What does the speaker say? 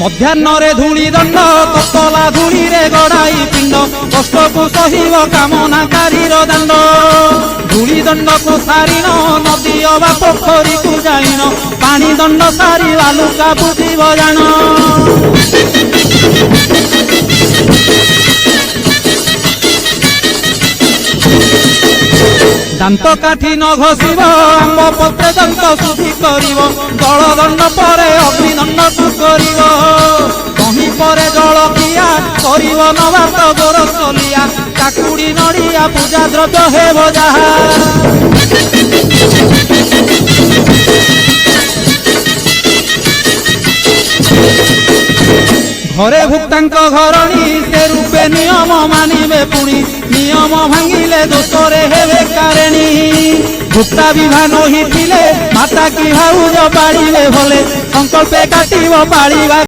ମଧ୍ୟାହ୍ନରେ ଧୂଳି ଦଣ୍ଡ ତତଲା ଧୂଳିରେ ଗଡ଼ାଇ ପିଣ୍ଡ କଷ୍ଟକୁ ସହିବ କାମନାକାରୀର ଦାଣ୍ଡ। ଧୂଳି ଦଣ୍ଡକୁ ସାରିଣ ନଦୀ ଅବା ପୋଖରୀକୁ ଯାଇନ ପାଣି ଦଣ୍ଡ ସାରି ବାଲୁକା ବୁଝିବ ଜାଣ। ଦାନ୍ତ କାଠି ନ ଘଷିବ ଆମ୍ବ ପତ୍ରେ ଦନ୍ତ ଶୁଦ୍ଧି କରିବ ଜଳ ଦଣ୍ଡ ପରେ ଅଗ୍ନି ଦଣ୍ଡକୁ କରିବ। କହି ପରେ ଜଳକିଆ କରିବ ନବାତ ଗୋର ଚଲିଆ କାକୁଡ଼ି ନଡ଼ିଆ ପୂଜା ଦ୍ରବ୍ୟ ହେବ ଯାହା। ଘରେ ଭୁକ୍ତାଙ୍କ ଘରଣୀ ସେ ରୂପେ ନିୟମ ମାନିବେ ପୁଣି ନିୟମ ଭାଙ୍ଗିଲେ ଦୋଷରେ ହେବେ କାରେଣୀ। ଭୁକ୍ତା ବିଭାନ ହୋଇଥିଲେ ମାତା କି ଭାଉଜ ପାଳିବେ ଭଲେ ସଂକଳ୍ପେ କାଟିବ ପାଳିବା।